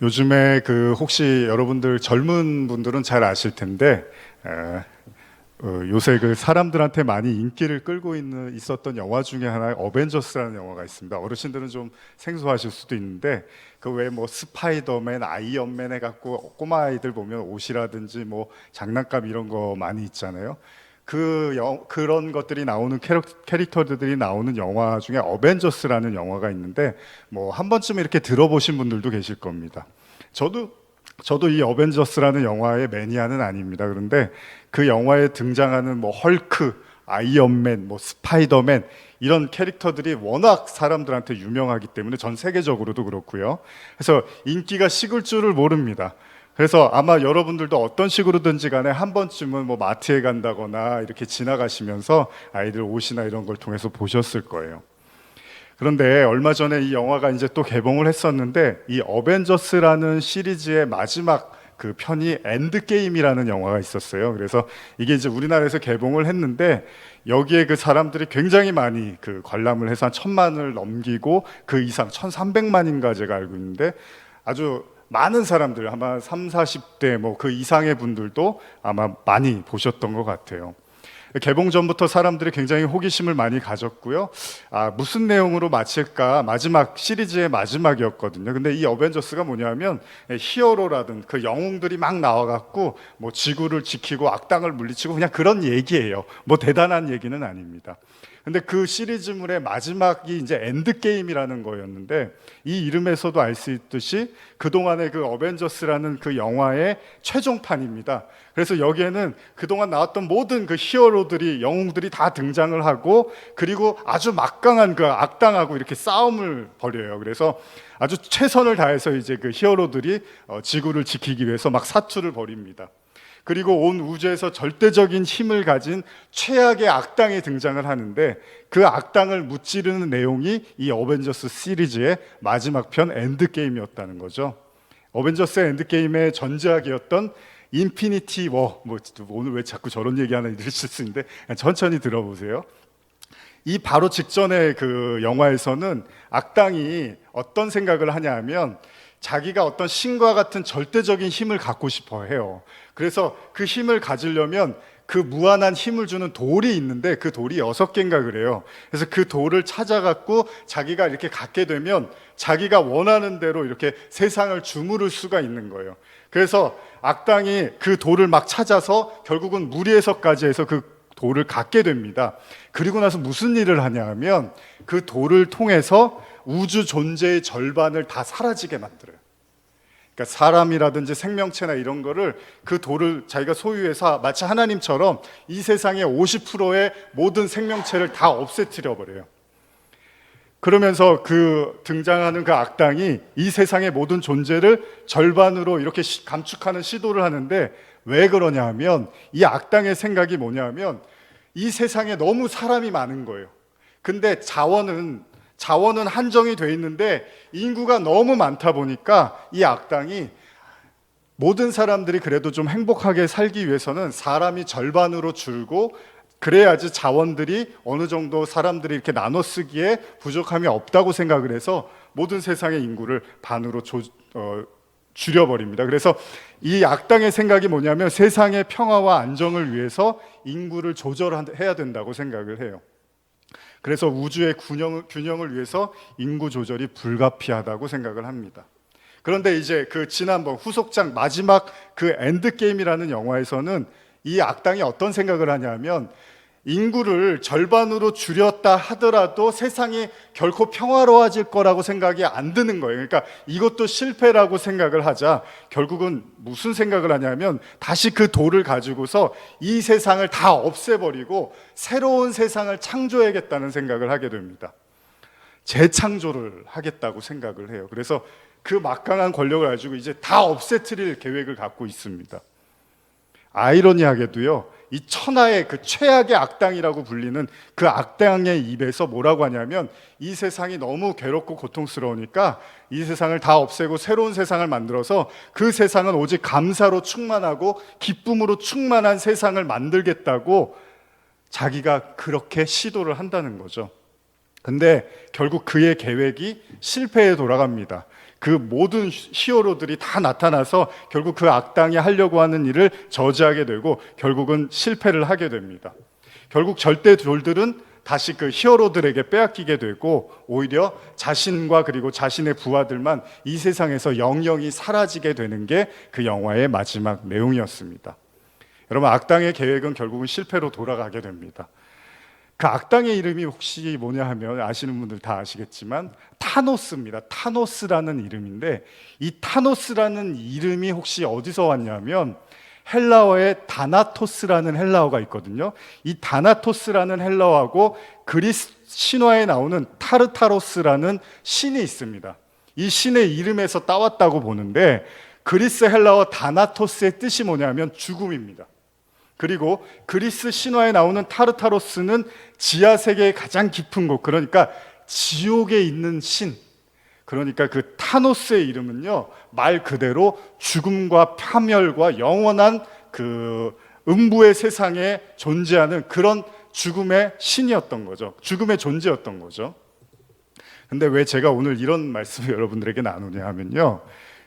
요즘에 혹시 여러분들 젊은 분들은 잘 아실 텐데 요새 사람들한테 많이 인기를 끌고 있었던 영화 중에 하나 어벤져스라는 영화가 있습니다. 어르신들은 좀 생소하실 수도 있는데 그 외에 뭐 스파이더맨, 아이언맨 해갖고 꼬마 아이들 보면 옷이라든지 뭐 장난감 이런 거 많이 있잖아요. 그런 것들이 나오는 캐릭터들이 나오는 영화 중에 어벤져스라는 영화가 있는데 뭐 한 번쯤 이렇게 들어보신 분들도 계실 겁니다. 저도 이 어벤져스라는 영화의 매니아는 아닙니다. 그런데 그 영화에 등장하는 뭐 헐크, 아이언맨, 뭐 스파이더맨 이런 캐릭터들이 워낙 사람들한테 유명하기 때문에 전 세계적으로도 그렇고요. 그래서 인기가 식을 줄을 모릅니다. 그래서 아마 여러분들도 어떤 식으로든지 간에 한 번쯤은 뭐 마트에 간다거나 이렇게 지나가시면서 아이들 옷이나 이런 걸 통해서 보셨을 거예요. 그런데 얼마 전에 이 영화가 이제 또 개봉을 했었는데 이 어벤져스라는 시리즈의 마지막 그 편이 엔드게임이라는 영화가 있었어요. 그래서 이게 이제 우리나라에서 개봉을 했는데 여기에 그 사람들이 굉장히 많이 관람을 해서 한 1,000만을 넘기고 그 이상 1,300만인가 제가 알고 있는데 아주 많은 사람들 아마 3, 40대 뭐 그 이상의 분들도 아마 많이 보셨던 것 같아요. 개봉 전부터 사람들이 굉장히 호기심을 많이 가졌고요. 무슨 내용으로 마칠까? 마지막 시리즈의 마지막이었거든요. 근데 이 어벤져스가 뭐냐면 히어로라든 그 영웅들이 막 나와갖고 뭐 지구를 지키고 악당을 물리치고 그냥 그런 얘기예요. 뭐 대단한 얘기는 아닙니다. 근데 그 시리즈물의 마지막이 이제 엔드게임이라는 거였는데 이 이름에서도 알 수 있듯이 그동안의 그 어벤져스라는 그 영화의 최종판입니다. 그래서 여기에는 그동안 나왔던 모든 그 히어로들이 영웅들이 다 등장을 하고 그리고 아주 막강한 그 악당하고 이렇게 싸움을 벌여요. 그래서 아주 최선을 다해서 이제 그 히어로들이 지구를 지키기 위해서 막 사투를 벌입니다. 그리고 온 우주에서 절대적인 힘을 가진 최악의 악당이 등장을 하는데 그 악당을 무찌르는 내용이 이 어벤져스 시리즈의 마지막 편 엔드게임이었다는 거죠. 어벤져스 엔드게임의 전작이었던 인피니티 워, 뭐 오늘 왜 자꾸 저런 얘기하나 이러실 수 있는데 천천히 들어보세요. 이 바로 직전에 그 영화에서는 악당이 어떤 생각을 하냐 하면 자기가 어떤 신과 같은 절대적인 힘을 갖고 싶어 해요. 그래서 그 힘을 가지려면 그 무한한 힘을 주는 돌이 있는데 그 돌이 6개인가 그래요. 그래서 그 돌을 찾아갖고 자기가 이렇게 갖게 되면 자기가 원하는 대로 이렇게 세상을 주무를 수가 있는 거예요. 그래서 악당이 그 돌을 막 찾아서 결국은 무리해서까지 해서 그 돌을 갖게 됩니다. 그리고 나서 무슨 일을 하냐 하면 그 돌을 통해서 우주 존재의 절반을 다 사라지게 만들어요. 그러니까 사람이라든지 생명체나 이런 거를 그 돌을 자기가 소유해서 마치 하나님처럼 이 세상의 50%의 모든 생명체를 다 없애뜨려 버려요. 그러면서 그 등장하는 그 악당이 이 세상의 모든 존재를 절반으로 이렇게 감축하는 시도를 하는데 왜 그러냐 하면 이 악당의 생각이 뭐냐 하면 이 세상에 너무 사람이 많은 거예요. 근데 자원은 한정이 돼 있는데 인구가 너무 많다 보니까 이 악당이 모든 사람들이 그래도 좀 행복하게 살기 위해서는 사람이 절반으로 줄고 그래야지 자원들이 어느 정도 사람들이 이렇게 나눠 쓰기에 부족함이 없다고 생각을 해서 모든 세상의 인구를 반으로 줄여버립니다. 그래서 이 악당의 생각이 뭐냐면 세상의 평화와 안정을 위해서 인구를 조절해야 된다고 생각을 해요. 그래서 우주의 균형을 위해서 인구 조절이 불가피하다고 생각을 합니다. 그런데 이제 그 지난번 후속작 마지막 그 엔드게임이라는 영화에서는 이 악당이 어떤 생각을 하냐면 인구를 절반으로 줄였다 하더라도 세상이 결코 평화로워질 거라고 생각이 안 드는 거예요. 그러니까 이것도 실패라고 생각을 하자 결국은 무슨 생각을 하냐면 다시 그 돌을 가지고서 이 세상을 다 없애버리고 새로운 세상을 창조해야겠다는 생각을 하게 됩니다. 재창조를 하겠다고 생각을 해요. 그래서 그 막강한 권력을 가지고 이제 다 없애뜨릴 계획을 갖고 있습니다. 아이러니하게도요, 이 천하의 그 최악의 악당이라고 불리는 그 악당의 입에서 뭐라고 하냐면 이 세상이 너무 괴롭고 고통스러우니까 이 세상을 다 없애고 새로운 세상을 만들어서 그 세상은 오직 감사로 충만하고 기쁨으로 충만한 세상을 만들겠다고 자기가 그렇게 시도를 한다는 거죠. 근데 결국 그의 계획이 실패에 돌아갑니다. 그 모든 히어로들이 다 나타나서 결국 그 악당이 하려고 하는 일을 저지하게 되고 결국은 실패를 하게 됩니다. 결국 절대 돌들은 다시 그 히어로들에게 빼앗기게 되고 오히려 자신과 그리고 자신의 부하들만 이 세상에서 영영이 사라지게 되는 게 그 영화의 마지막 내용이었습니다. 여러분, 악당의 계획은 결국은 실패로 돌아가게 됩니다. 그 악당의 이름이 혹시 뭐냐 하면 아시는 분들 다 아시겠지만 타노스입니다. 타노스라는 이름인데 이 타노스라는 이름이 혹시 어디서 왔냐면 헬라어에 다나토스라는 헬라어가 있거든요. 이 다나토스라는 헬라어하고 그리스 신화에 나오는 타르타로스라는 신이 있습니다. 이 신의 이름에서 따왔다고 보는데 그리스 헬라어 다나토스의 뜻이 뭐냐면 죽음입니다. 그리고 그리스 신화에 나오는 타르타로스는 지하 세계의 가장 깊은 곳, 그러니까 지옥에 있는 신, 그러니까 그 타노스의 이름은요 말 그대로 죽음과 파멸과 영원한 그 음부의 세상에 존재하는 그런 죽음의 신이었던 거죠. 죽음의 존재였던 거죠. 근데 왜 제가 오늘 이런 말씀을 여러분들에게 나누냐 하면요,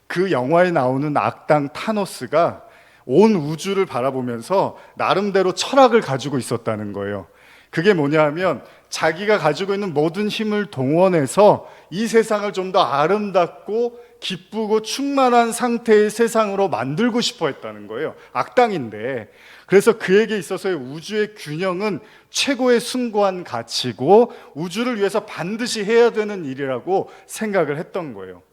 그 영화에 나오는 악당 타노스가 온 우주를 바라보면서 나름대로 철학을 가지고 있었다는 거예요. 그게 뭐냐 하면 자기가 가지고 있는 모든 힘을 동원해서 이 세상을 좀 더 아름답고 기쁘고 충만한 상태의 세상으로 만들고 싶어 했다는 거예요. 악당인데. 그래서 그에게 있어서의 우주의 균형은 최고의 숭고한 가치고 우주를 위해서 반드시 해야 되는 일이라고 생각을 했던 거예요.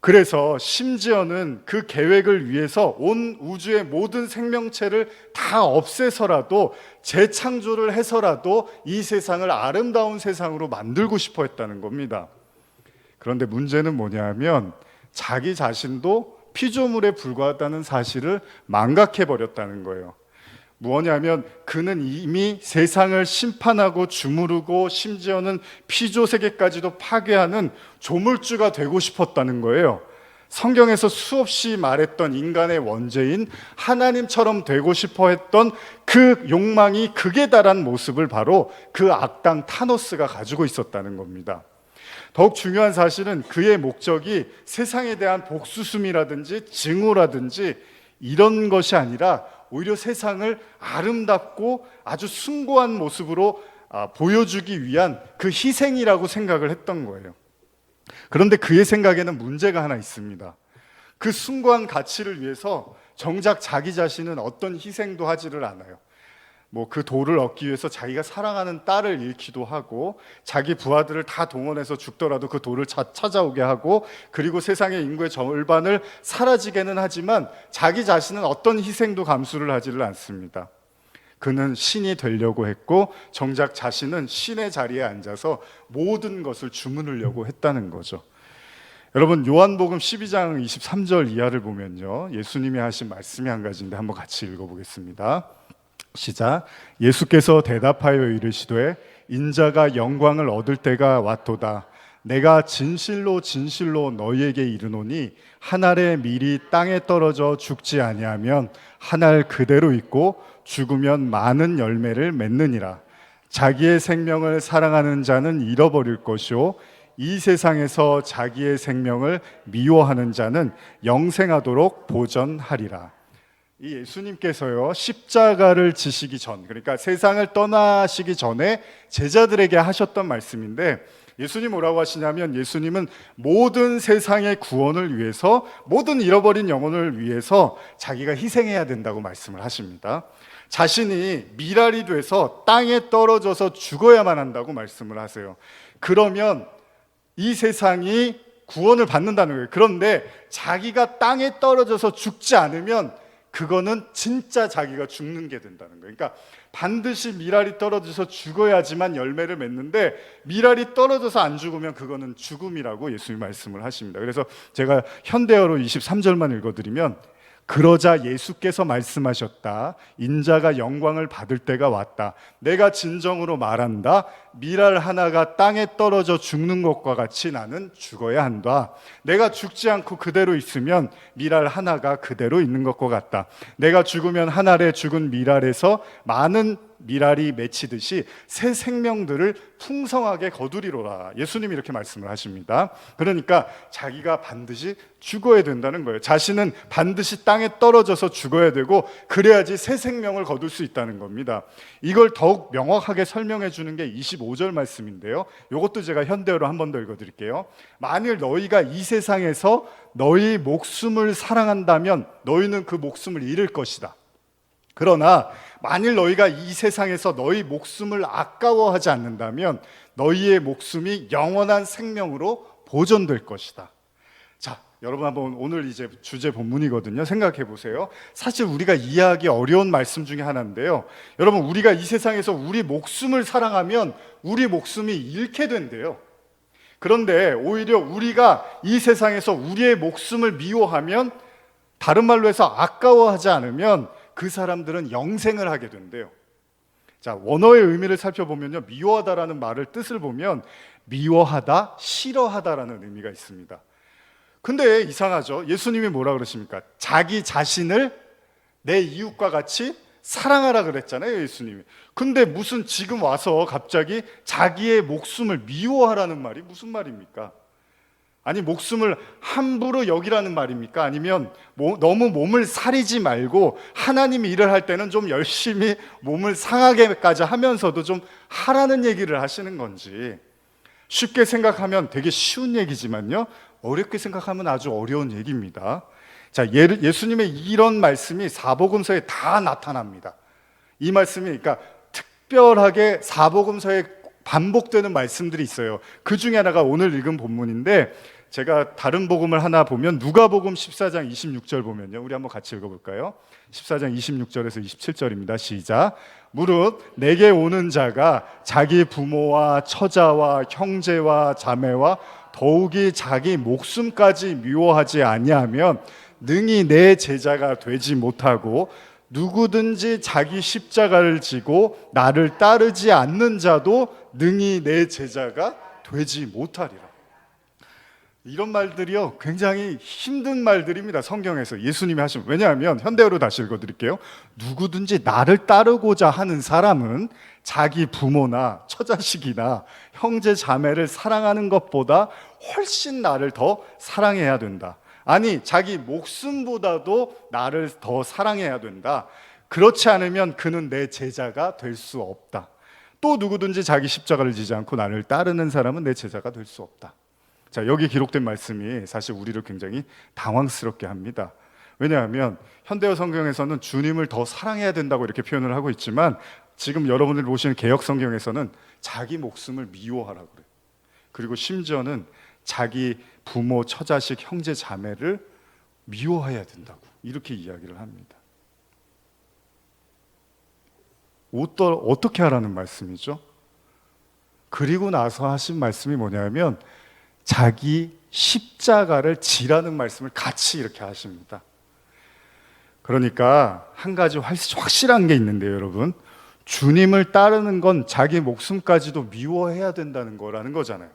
그래서 심지어는 그 계획을 위해서 온 우주의 모든 생명체를 다 없애서라도 재창조를 해서라도 이 세상을 아름다운 세상으로 만들고 싶어 했다는 겁니다. 그런데 문제는 뭐냐면 자기 자신도 피조물에 불과하다는 사실을 망각해 버렸다는 거예요. 뭐냐면 그는 이미 세상을 심판하고 주무르고 심지어는 피조 세계까지도 파괴하는 조물주가 되고 싶었다는 거예요. 성경에서 수없이 말했던 인간의 원죄인 하나님처럼 되고 싶어 했던 그 욕망이 극에 달한 모습을 바로 그 악당 타노스가 가지고 있었다는 겁니다. 더욱 중요한 사실은 그의 목적이 세상에 대한 복수심이라든지 증오라든지 이런 것이 아니라 오히려 세상을 아름답고 아주 숭고한 모습으로 보여주기 위한 그 희생이라고 생각을 했던 거예요. 그런데 그의 생각에는 문제가 하나 있습니다. 그 숭고한 가치를 위해서 정작 자기 자신은 어떤 희생도 하지를 않아요. 그 돌을 얻기 위해서 자기가 사랑하는 딸을 잃기도 하고 자기 부하들을 다 동원해서 죽더라도 그 돌을 찾아오게 하고 그리고 세상의 인구의 절반을 사라지게는 하지만 자기 자신은 어떤 희생도 감수를 하지를 않습니다. 그는 신이 되려고 했고 정작 자신은 신의 자리에 앉아서 모든 것을 주문으려고 했다는 거죠. 여러분, 요한복음 12장 23절 이하를 보면요, 예수님이 하신 말씀이 한 가지인데 한번 같이 읽어보겠습니다. 시작. 예수께서 대답하여 이르시되 인자가 영광을 얻을 때가 왔도다. 내가 진실로 진실로 너희에게 이르노니 한 알의 밀이 땅에 떨어져 죽지 아니하면 한 알 그대로 있고 죽으면 많은 열매를 맺느니라. 자기의 생명을 사랑하는 자는 잃어버릴 것이요 이 세상에서 자기의 생명을 미워하는 자는 영생하도록 보전하리라. 이 예수님께서요 십자가를 지시기 전, 그러니까 세상을 떠나시기 전에 제자들에게 하셨던 말씀인데 예수님 뭐라고 하시냐면 예수님은 모든 세상의 구원을 위해서 모든 잃어버린 영혼을 위해서 자기가 희생해야 된다고 말씀을 하십니다. 자신이 미랄이 돼서 땅에 떨어져서 죽어야만 한다고 말씀을 하세요. 그러면 이 세상이 구원을 받는다는 거예요. 그런데 자기가 땅에 떨어져서 죽지 않으면 그거는 진짜 자기가 죽는 게 된다는 거예요. 그러니까 반드시 미랄이 떨어져서 죽어야지만 열매를 맺는데 미랄이 떨어져서 안 죽으면 그거는 죽음이라고 예수님이 말씀을 하십니다. 그래서 제가 현대어로 23절만 읽어드리면 그러자 예수께서 말씀하셨다. 인자가 영광을 받을 때가 왔다. 내가 진정으로 말한다. 밀알 하나가 땅에 떨어져 죽는 것과 같이 나는 죽어야 한다. 내가 죽지 않고 그대로 있으면 밀알 하나가 그대로 있는 것과 같다. 내가 죽으면 한 알에 죽은 밀알에서 많은 밀알이 맺히듯이 새 생명들을 풍성하게 거두리로라. 예수님이 이렇게 말씀을 하십니다. 그러니까 자기가 반드시 죽어야 된다는 거예요. 자신은 반드시 땅에 떨어져서 죽어야 되고 그래야지 새 생명을 거둘 수 있다는 겁니다. 이걸 더욱 명확하게 설명해 주는 게 25절 말씀인데요. 이것도 제가 현대어로 한 번 더 읽어드릴게요. 만일 너희가 이 세상에서 너희 목숨을 사랑한다면 너희는 그 목숨을 잃을 것이다. 그러나 만일 너희가 이 세상에서 너희 목숨을 아까워하지 않는다면 너희의 목숨이 영원한 생명으로 보존될 것이다. 자, 여러분 한번 오늘 이제 주제 본문이거든요. 생각해 보세요. 사실 우리가 이해하기 어려운 말씀 중에 하나인데요. 여러분, 우리가 이 세상에서 우리 목숨을 사랑하면 우리 목숨이 잃게 된대요. 그런데 오히려 우리가 이 세상에서 우리의 목숨을 미워하면, 다른 말로 해서 아까워하지 않으면 그 사람들은 영생을 하게 된대요. 자, 원어의 의미를 살펴보면요, 미워하다라는 말을 뜻을 보면 미워하다, 싫어하다라는 의미가 있습니다. 근데 이상하죠. 예수님이 뭐라 그러십니까? 자기 자신을 내 이웃과 같이 사랑하라 그랬잖아요, 예수님이. 근데 무슨 지금 와서 갑자기 자기의 목숨을 미워하라는 말이 무슨 말입니까? 아니, 목숨을 함부로 여기라는 말입니까? 아니면 너무 몸을 사리지 말고 하나님이 일을 할 때는 좀 열심히 몸을 상하게까지 하면서도 좀 하라는 얘기를 하시는 건지. 쉽게 생각하면 되게 쉬운 얘기지만요, 어렵게 생각하면 아주 어려운 얘기입니다. 자, 예수님의 이런 말씀이 사복음서에 다 나타납니다. 이 말씀이, 그러니까 특별하게 사복음서에 반복되는 말씀들이 있어요. 그 중에 하나가 오늘 읽은 본문인데, 제가 다른 복음을 하나 보면 누가복음 14장 26절 보면요, 우리 한번 같이 읽어볼까요? 14장 26절에서 27절입니다. 시작. 무릇 내게 오는 자가 자기 부모와 처자와 형제와 자매와 더욱이 자기 목숨까지 미워하지 아니하면 능히 내 제자가 되지 못하고, 누구든지 자기 십자가를 지고 나를 따르지 않는 자도 능히 내 제자가 되지 못하리라. 이런 말들이요, 굉장히 힘든 말들입니다. 성경에서 예수님이 하신. 왜냐하면 현대어로 다시 읽어드릴게요. 누구든지 나를 따르고자 하는 사람은 자기 부모나 처자식이나 형제 자매를 사랑하는 것보다 훨씬 나를 더 사랑해야 된다. 아니, 자기 목숨보다도 나를 더 사랑해야 된다. 그렇지 않으면 그는 내 제자가 될 수 없다. 또 누구든지 자기 십자가를 지지 않고 나를 따르는 사람은 내 제자가 될 수 없다. 자, 여기 기록된 말씀이 사실 우리를 굉장히 당황스럽게 합니다. 왜냐하면 현대어 성경에서는 주님을 더 사랑해야 된다고 이렇게 표현을 하고 있지만, 지금 여러분들 보시는 개역 성경에서는 자기 목숨을 미워하라고 그래요. 그리고 심지어는 자기 부모, 처자식, 형제, 자매를 미워해야 된다고 이렇게 이야기를 합니다. 어떻게 하라는 말씀이죠? 그리고 나서 하신 말씀이 뭐냐면 자기 십자가를 지라는 말씀을 같이 이렇게 하십니다. 그러니까 한 가지 확실한 게 있는데요, 여러분. 주님을 따르는 건 자기 목숨까지도 미워해야 된다는 거라는 거잖아요.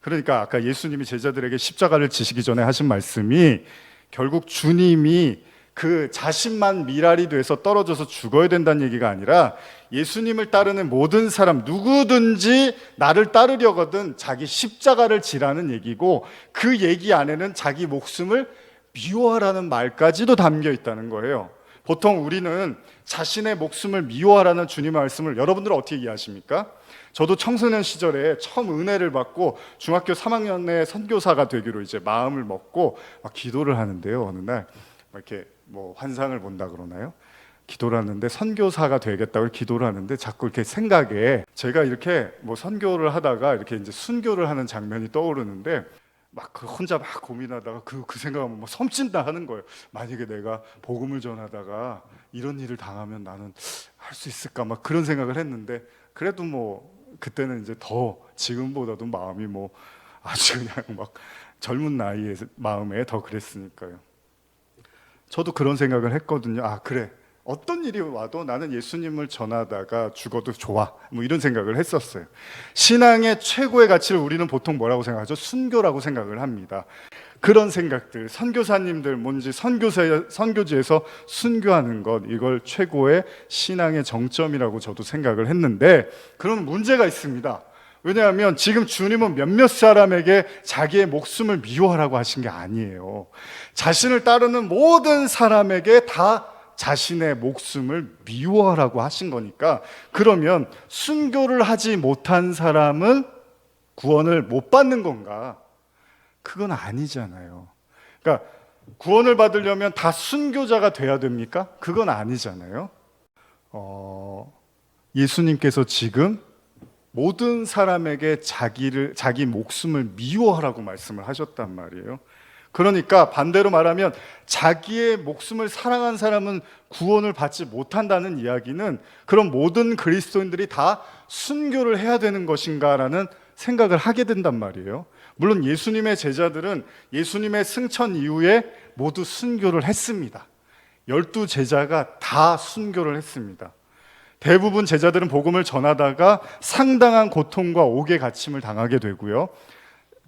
그러니까 아까 예수님이 제자들에게 십자가를 지시기 전에 하신 말씀이 결국 주님이 그 자신만 미랄이 돼서 떨어져서 죽어야 된다는 얘기가 아니라, 예수님을 따르는 모든 사람 누구든지 나를 따르려거든 자기 십자가를 지라는 얘기고, 그 얘기 안에는 자기 목숨을 미워하라는 말까지도 담겨 있다는 거예요. 보통 우리는 자신의 목숨을 미워하라는 주님의 말씀을 여러분들은 어떻게 이해하십니까? 저도 청소년 시절에 처음 은혜를 받고 중학교 3학년에 선교사가 되기로 이제 마음을 먹고 막 기도를 하는데요. 어느 날 이렇게 뭐 환상을 본다 그러나요? 기도를 하는데 선교사가 되겠다고 기도를 하는데 자꾸 이렇게 생각에 제가 이렇게 뭐 선교를 하다가 이렇게 이제 순교를 하는 장면이 떠오르는데, 막 혼자 막 고민하다가 그 생각하면 뭐 섬찟다 하는 거예요. 만약에 내가 복음을 전하다가 이런 일을 당하면 나는 할 수 있을까, 막 그런 생각을 했는데, 그래도 뭐 그때는 이제 더 지금보다도 마음이 뭐 아주 그냥 막 젊은 나이에 마음에 더 그랬으니까요. 저도 그런 생각을 했거든요. 아, 그래, 어떤 일이 와도 나는 예수님을 전하다가 죽어도 좋아, 뭐 이런 생각을 했었어요. 신앙의 최고의 가치를 우리는 보통 뭐라고 생각하죠? 순교라고 생각을 합니다. 그런 생각들, 선교사님들 뭔지 선교지에서 순교하는 것, 이걸 최고의 신앙의 정점이라고 저도 생각을 했는데, 그런 문제가 있습니다. 왜냐하면 지금 주님은 몇몇 사람에게 자기의 목숨을 미워하라고 하신 게 아니에요. 자신을 따르는 모든 사람에게 다 자신의 목숨을 미워하라고 하신 거니까, 그러면 순교를 하지 못한 사람은 구원을 못 받는 건가? 그건 아니잖아요. 그러니까 구원을 받으려면 다 순교자가 돼야 됩니까? 그건 아니잖아요. 예수님께서 지금 모든 사람에게 자기 목숨을 미워하라고 말씀을 하셨단 말이에요. 그러니까 반대로 말하면 자기의 목숨을 사랑한 사람은 구원을 받지 못한다는 이야기는 그럼 모든 그리스도인들이 다 순교를 해야 되는 것인가라는 생각을 하게 된단 말이에요. 물론 예수님의 제자들은 예수님의 승천 이후에 모두 순교를 했습니다. 12 제자가 다 순교를 했습니다. 대부분 제자들은 복음을 전하다가 상당한 고통과 옥의 갇힘을 당하게 되고요.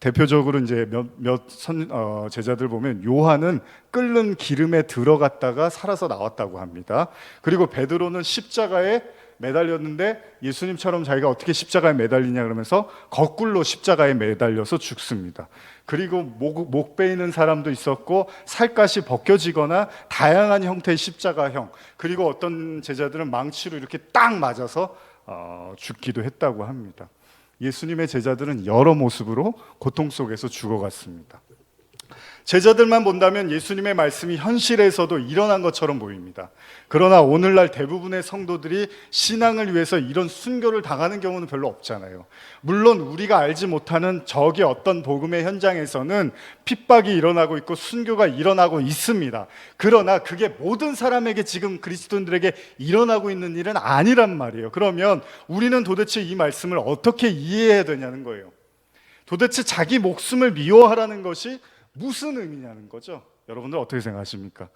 대표적으로 이제 제자들 보면 요한은 끓는 기름에 들어갔다가 살아서 나왔다고 합니다. 그리고 베드로는 십자가에 매달렸는데 예수님처럼 자기가 어떻게 십자가에 매달리냐 그러면서 거꾸로 십자가에 매달려서 죽습니다. 그리고 목 베이는 사람도 있었고 살갗이 벗겨지거나 다양한 형태의 십자가형, 그리고 어떤 제자들은 망치로 이렇게 딱 맞아서 죽기도 했다고 합니다. 예수님의 제자들은 여러 모습으로 고통 속에서 죽어갔습니다. 제자들만 본다면 예수님의 말씀이 현실에서도 일어난 것처럼 보입니다. 그러나 오늘날 대부분의 성도들이 신앙을 위해서 이런 순교를 당하는 경우는 별로 없잖아요. 물론 우리가 알지 못하는 적의 어떤 복음의 현장에서는 핍박이 일어나고 있고 순교가 일어나고 있습니다. 그러나 그게 모든 사람에게 지금 그리스도인들에게 일어나고 있는 일은 아니란 말이에요. 그러면 우리는 도대체 이 말씀을 어떻게 이해해야 되냐는 거예요. 도대체 자기 목숨을 미워하라는 것이 무슨 의미냐는 거죠. 여러분들 어떻게 생각하십니까?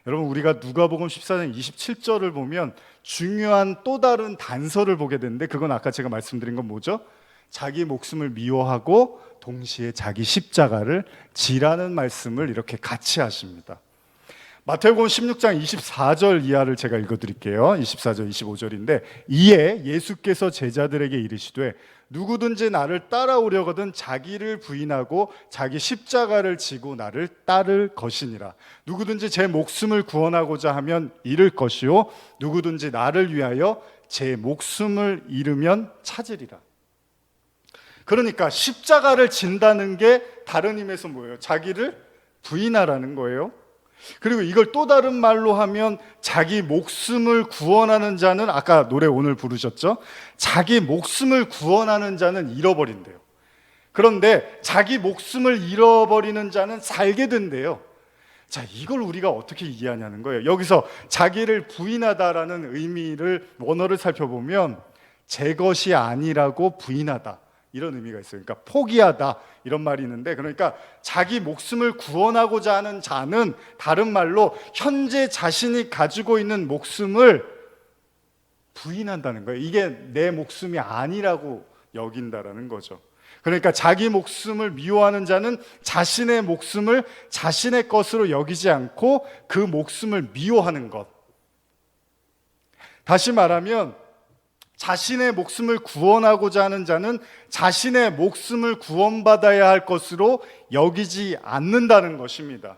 여러분, 우리가 누가복음 14장 27절을 보면 중요한 또 다른 단서를 보게 되는데, 그건 아까 제가 말씀드린 건 뭐죠? 자기 목숨을 미워하고 동시에 자기 십자가를 지라는 말씀을 이렇게 같이 하십니다. 마태복음 16장 24절 이하를 제가 읽어드릴게요. 24절 25절인데, 이에 예수께서 제자들에게 이르시되 누구든지 나를 따라오려거든 자기를 부인하고 자기 십자가를 지고 나를 따를 것이니라. 누구든지 제 목숨을 구원하고자 하면 잃을 것이요 누구든지 나를 위하여 제 목숨을 잃으면 찾으리라. 그러니까 십자가를 진다는 게 다른 의미에서 뭐예요? 자기를 부인하라는 거예요. 그리고 이걸 또 다른 말로 하면 자기 목숨을 구원하는 자는, 아까 노래 오늘 부르셨죠? 자기 목숨을 구원하는 자는 잃어버린대요. 그런데 자기 목숨을 잃어버리는 자는 살게 된대요. 자, 이걸 우리가 어떻게 이해하냐는 거예요. 여기서 자기를 부인하다라는 의미를 원어를 살펴보면 제 것이 아니라고 부인하다, 이런 의미가 있어요. 그러니까 포기하다, 이런 말이 있는데, 그러니까 자기 목숨을 구원하고자 하는 자는 다른 말로 현재 자신이 가지고 있는 목숨을 부인한다는 거예요. 이게 내 목숨이 아니라고 여긴다라는 거죠. 그러니까 자기 목숨을 미워하는 자는 자신의 목숨을 자신의 것으로 여기지 않고 그 목숨을 미워하는 것. 다시 말하면 자신의 목숨을 구원하고자 하는 자는 자신의 목숨을 구원받아야 할 것으로 여기지 않는다는 것입니다.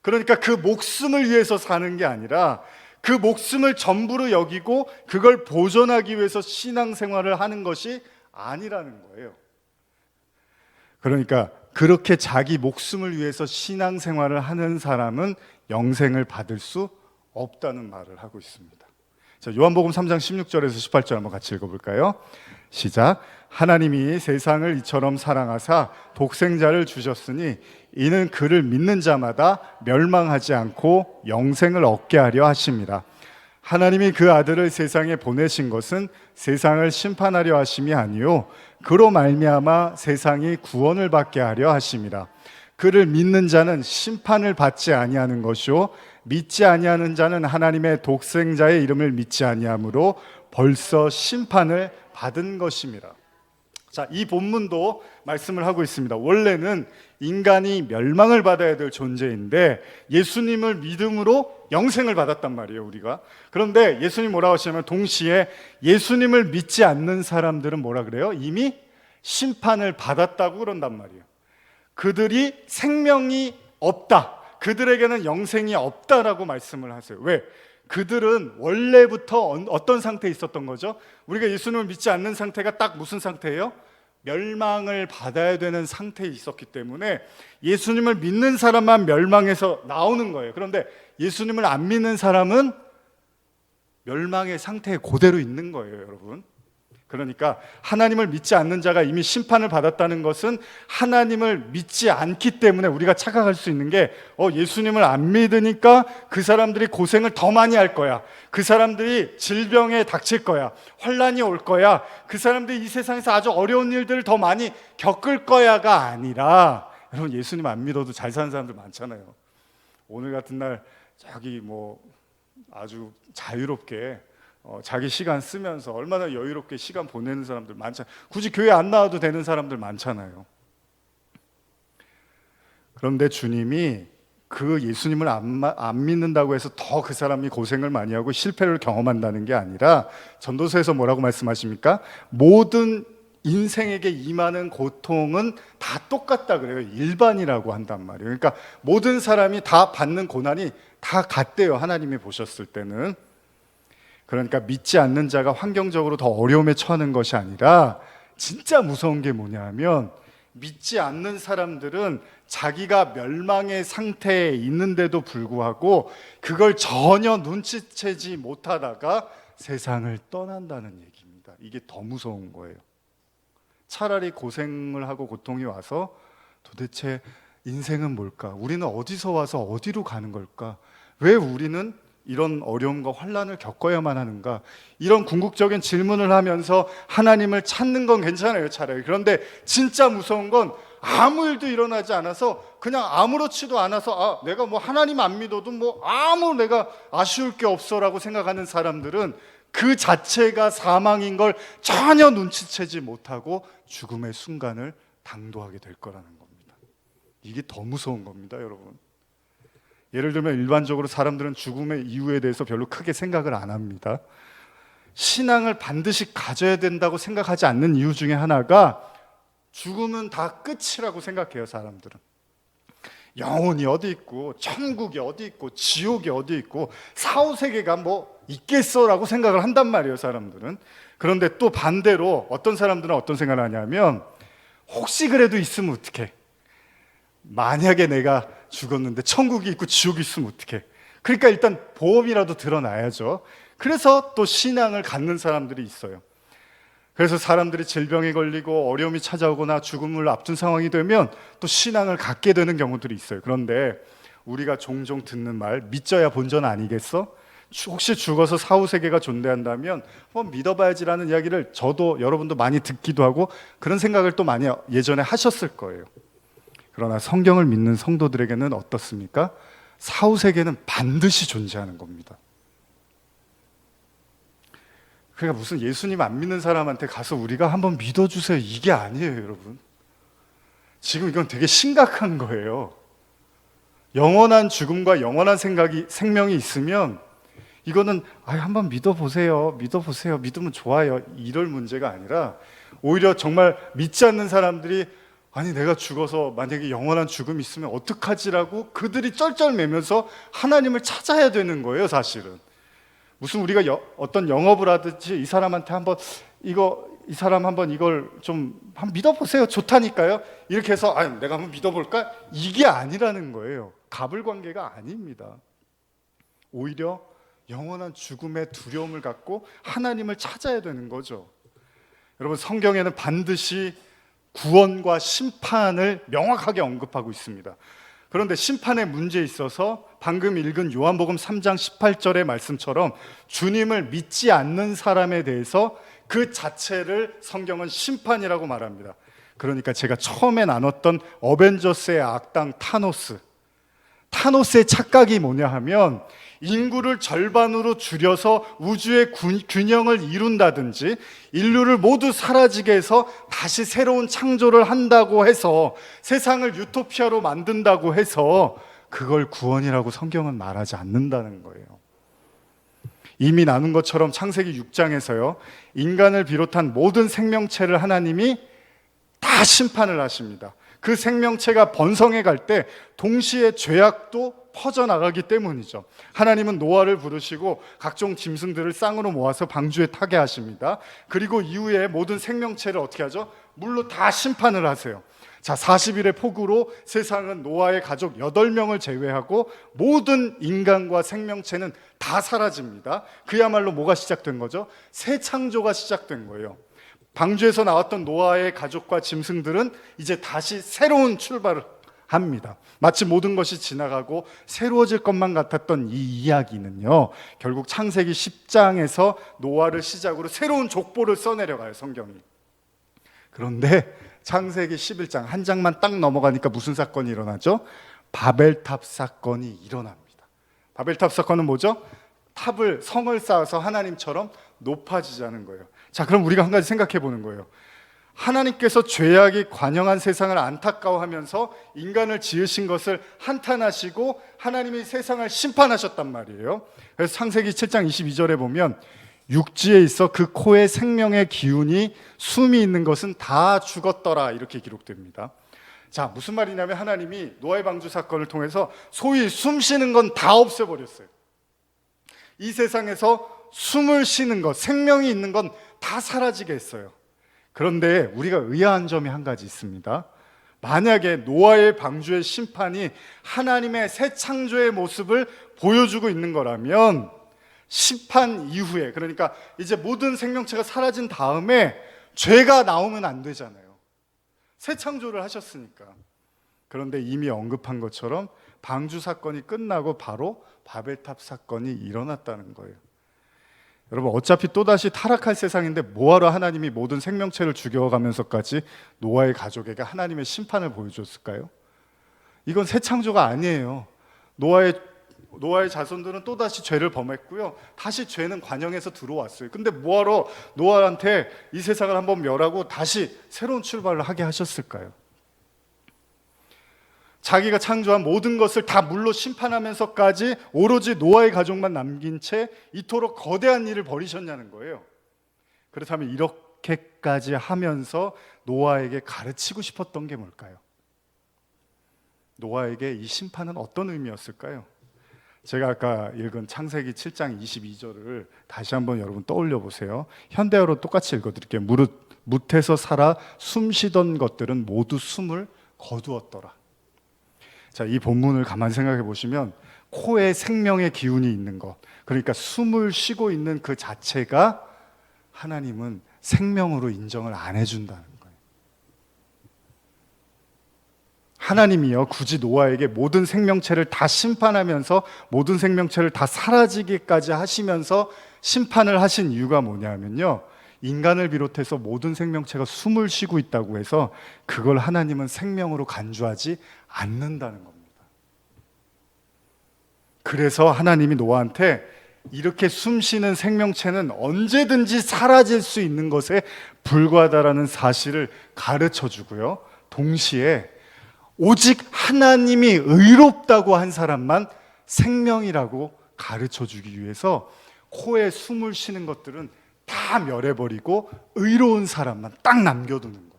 그러니까 그 목숨을 위해서 사는 게 아니라 그 목숨을 전부로 여기고 그걸 보존하기 위해서 신앙생활을 하는 것이 아니라는 거예요. 그러니까 그렇게 자기 목숨을 위해서 신앙생활을 하는 사람은 영생을 받을 수 없다는 말을 하고 있습니다. 자, 요한복음 3장 16절에서 18절 한번 같이 읽어볼까요? 시작. 하나님이 세상을 이처럼 사랑하사 독생자를 주셨으니 이는 그를 믿는 자마다 멸망하지 않고 영생을 얻게 하려 하심이라. 하나님이 그 아들을 세상에 보내신 것은 세상을 심판하려 하심이 아니요 그로 말미암아 세상이 구원을 받게 하려 하심이라. 그를 믿는 자는 심판을 받지 아니하는 것이요 믿지 아니하는 자는 하나님의 독생자의 이름을 믿지 아니하므로 벌써 심판을 받은 것임이라. 자, 이 본문도 말씀을 하고 있습니다. 원래는 인간이 멸망을 받아야 될 존재인데 예수님을 믿음으로 영생을 받았단 말이에요, 우리가. 그런데 예수님 뭐라고 하시냐면 동시에 예수님을 믿지 않는 사람들은 뭐라 그래요? 이미 심판을 받았다고 그런단 말이에요. 그들이 생명이 없다, 그들에게는 영생이 없다라고 말씀을 하세요. 왜? 그들은 원래부터 어떤 상태에 있었던 거죠? 우리가 예수님을 믿지 않는 상태가 딱 무슨 상태예요? 멸망을 받아야 되는 상태에 있었기 때문에 예수님을 믿는 사람만 멸망에서 나오는 거예요. 그런데 예수님을 안 믿는 사람은 멸망의 상태에 그대로 있는 거예요, 여러분. 그러니까 하나님을 믿지 않는 자가 이미 심판을 받았다는 것은 하나님을 믿지 않기 때문에 우리가 착각할 수 있는 게 예수님을 안 믿으니까 그 사람들이 고생을 더 많이 할 거야, 그 사람들이 질병에 닥칠 거야, 환난이 올 거야, 그 사람들이 이 세상에서 아주 어려운 일들을 더 많이 겪을 거야가 아니라, 여러분 예수님 안 믿어도 잘 사는 사람들 많잖아요. 오늘 같은 날 자기 아주 자유롭게 자기 시간 쓰면서 얼마나 여유롭게 시간 보내는 사람들 많잖아요. 굳이 교회 안 나와도 되는 사람들 많잖아요. 그런데 주님이 그 예수님을 안 믿는다고 해서 더 그 사람이 고생을 많이 하고 실패를 경험한다는 게 아니라 전도서에서 뭐라고 말씀하십니까? 모든 인생에게 임하는 고통은 다 똑같다 그래요. 일반이라고 한단 말이에요. 그러니까 모든 사람이 다 받는 고난이 다 같대요, 하나님이 보셨을 때는. 그러니까 믿지 않는 자가 환경적으로 더 어려움에 처하는 것이 아니라 진짜 무서운 게 뭐냐면 믿지 않는 사람들은 자기가 멸망의 상태에 있는데도 불구하고 그걸 전혀 눈치채지 못하다가 세상을 떠난다는 얘기입니다. 이게 더 무서운 거예요. 차라리 고생을 하고 고통이 와서 도대체 인생은 뭘까? 우리는 어디서 와서 어디로 가는 걸까? 왜 우리는 이런 어려움과 환난을 겪어야만 하는가? 이런 궁극적인 질문을 하면서 하나님을 찾는 건 괜찮아요, 차라리. 그런데 진짜 무서운 건 아무 일도 일어나지 않아서 그냥 아무렇지도 않아서 내가 하나님 안 믿어도 아무 내가 아쉬울 게 없어라고 생각하는 사람들은 그 자체가 사망인 걸 전혀 눈치채지 못하고 죽음의 순간을 당도하게 될 거라는 겁니다. 이게 더 무서운 겁니다, 여러분. 예를 들면 일반적으로 사람들은 죽음의 이유에 대해서 별로 크게 생각을 안 합니다. 신앙을 반드시 가져야 된다고 생각하지 않는 이유 중에 하나가 죽음은 다 끝이라고 생각해요, 사람들은. 영혼이 어디 있고 천국이 어디 있고 지옥이 어디 있고 사후세계가 있겠어라고 생각을 한단 말이에요, 사람들은. 그런데 또 반대로 어떤 사람들은 어떤 생각을 하냐면 혹시 그래도 있으면 어떡해? 만약에 내가 죽었는데 천국이 있고 지옥이 있으면 어떡해? 그러니까 일단 보험이라도 들어놔야죠. 그래서 또 신앙을 갖는 사람들이 있어요. 그래서 사람들이 질병에 걸리고 어려움이 찾아오거나 죽음을 앞둔 상황이 되면 또 신앙을 갖게 되는 경우들이 있어요. 그런데 우리가 종종 듣는 말, 믿져야 본전 아니겠어? 혹시 죽어서 사후세계가 존재한다면 한번 믿어봐야지라는 이야기를 저도 여러분도 많이 듣기도 하고 그런 생각을 또 많이 예전에 하셨을 거예요. 그러나 성경을 믿는 성도들에게는 어떻습니까? 사후세계는 반드시 존재하는 겁니다. 그러니까 무슨 예수님 안 믿는 사람한테 가서 우리가 한번 믿어주세요, 이게 아니에요, 여러분. 지금 이건 되게 심각한 거예요. 영원한 죽음과 영원한 생명이 있으면 이거는 한번 믿어보세요, 믿으면 좋아요, 이럴 문제가 아니라 오히려 정말 믿지 않는 사람들이 내가 죽어서 만약에 영원한 죽음이 있으면 어떡하지라고 그들이 쩔쩔매면서 하나님을 찾아야 되는 거예요, 사실은. 무슨 우리가 어떤 영업을 하듯이 이 사람한테 이 사람 한번 이걸 좀 한번 믿어보세요, 좋다니까요, 이렇게 해서 내가 한번 믿어볼까? 이게 아니라는 거예요. 갑을관계가 아닙니다. 오히려 영원한 죽음의 두려움을 갖고 하나님을 찾아야 되는 거죠. 여러분, 성경에는 반드시 구원과 심판을 명확하게 언급하고 있습니다. 그런데 심판의 문제에 있어서 방금 읽은 요한복음 3장 18절의 말씀처럼 주님을 믿지 않는 사람에 대해서 그 자체를 성경은 심판이라고 말합니다. 그러니까 제가 처음에 나눴던 어벤져스의 악당 타노스의 착각이 뭐냐 하면 인구를 절반으로 줄여서 우주의 균형을 이룬다든지 인류를 모두 사라지게 해서 다시 새로운 창조를 한다고 해서 세상을 유토피아로 만든다고 해서 그걸 구원이라고 성경은 말하지 않는다는 거예요. 이미 나눈 것처럼 창세기 6장에서요, 인간을 비롯한 모든 생명체를 하나님이 다 심판을 하십니다. 그 생명체가 번성해 갈 때 동시에 죄악도 퍼져나가기 때문이죠. 하나님은 노아를 부르시고 각종 짐승들을 쌍으로 모아서 방주에 타게 하십니다. 그리고 이후에 모든 생명체를 어떻게 하죠? 물로 다 심판을 하세요. 자, 40일의 폭우로 세상은 노아의 가족 8명을 제외하고 모든 인간과 생명체는 다 사라집니다. 그야말로 뭐가 시작된 거죠? 새 창조가 시작된 거예요. 방주에서 나왔던 노아의 가족과 짐승들은 이제 다시 새로운 출발을 합니다. 마치 모든 것이 지나가고 새로워질 것만 같았던 이 이야기는요, 결국 창세기 10장에서 노아를 시작으로 새로운 족보를 써내려가요, 성경이. 그런데 창세기 11장 한 장만 딱 넘어가니까 무슨 사건이 일어나죠? 바벨탑 사건이 일어납니다. 바벨탑 사건은 뭐죠? 성을 쌓아서 하나님처럼 높아지자는 거예요. 자, 그럼 우리가 한 가지 생각해 보는 거예요. 하나님께서 죄악이 관영한 세상을 안타까워하면서 인간을 지으신 것을 한탄하시고 하나님이 세상을 심판하셨단 말이에요. 그래서 창세기 7장 22절에 보면 육지에 있어 그 코에 생명의 기운이 숨이 있는 것은 다 죽었더라, 이렇게 기록됩니다. 자, 무슨 말이냐면 하나님이 노아의 방주 사건을 통해서 소위 숨 쉬는 건 다 없애버렸어요. 이 세상에서 숨을 쉬는 것, 생명이 있는 건 다 사라지게 했어요. 그런데 우리가 의아한 점이 한 가지 있습니다. 만약에 노아의 방주의 심판이 하나님의 새 창조의 모습을 보여주고 있는 거라면 심판 이후에, 그러니까 이제 모든 생명체가 사라진 다음에 죄가 나오면 안 되잖아요. 새 창조를 하셨으니까. 그런데 이미 언급한 것처럼 방주 사건이 끝나고 바로 바벨탑 사건이 일어났다는 거예요. 여러분, 어차피 또다시 타락할 세상인데 뭐하러 하나님이 모든 생명체를 죽여가면서까지 노아의 가족에게 하나님의 심판을 보여줬을까요? 이건 새 창조가 아니에요. 노아의 자손들은 또다시 죄를 범했고요, 다시 죄는 관영에서 들어왔어요. 근데 뭐하러 노아한테 이 세상을 한번 멸하고 다시 새로운 출발을 하게 하셨을까요? 자기가 창조한 모든 것을 다 물로 심판하면서까지 오로지 노아의 가족만 남긴 채 이토록 거대한 일을 벌이셨냐는 거예요. 그렇다면 이렇게까지 하면서 노아에게 가르치고 싶었던 게 뭘까요? 노아에게 이 심판은 어떤 의미였을까요? 제가 아까 읽은 창세기 7장 22절을 다시 한번 여러분 떠올려 보세요. 현대어로 똑같이 읽어드릴게요. 무릇에서 살아 숨쉬던 것들은 모두 숨을 거두었더라. 자, 이 본문을 가만히 생각해 보시면 코에 생명의 기운이 있는 것, 그러니까 숨을 쉬고 있는 그 자체가 하나님은 생명으로 인정을 안 해준다는 거예요. 하나님이요, 굳이 노아에게 모든 생명체를 다 심판하면서 모든 생명체를 다 사라지기까지 하시면서 심판을 하신 이유가 뭐냐면요, 인간을 비롯해서 모든 생명체가 숨을 쉬고 있다고 해서 그걸 하나님은 생명으로 간주하지 않는다는 겁니다. 그래서 하나님이 노아한테 이렇게 숨 쉬는 생명체는 언제든지 사라질 수 있는 것에 불과하다라는 사실을 가르쳐 주고요, 동시에 오직 하나님이 의롭다고 한 사람만 생명이라고 가르쳐 주기 위해서 코에 숨을 쉬는 것들은 다 멸해버리고 의로운 사람만 딱 남겨두는 거예요.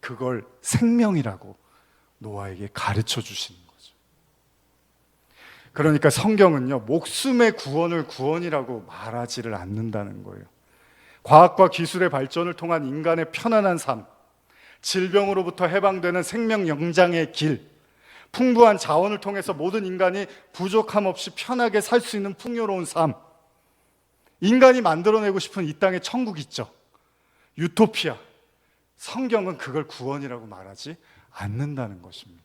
그걸 생명이라고 노아에게 가르쳐 주시는 거죠. 그러니까 성경은요, 목숨의 구원을 구원이라고 말하지를 않는다는 거예요. 과학과 기술의 발전을 통한 인간의 편안한 삶, 질병으로부터 해방되는 생명 영장의 길, 풍부한 자원을 통해서 모든 인간이 부족함 없이 편하게 살 수 있는 풍요로운 삶, 인간이 만들어내고 싶은 이 땅에 천국 있죠. 유토피아. 성경은 그걸 구원이라고 말하지 않는다는 것입니다.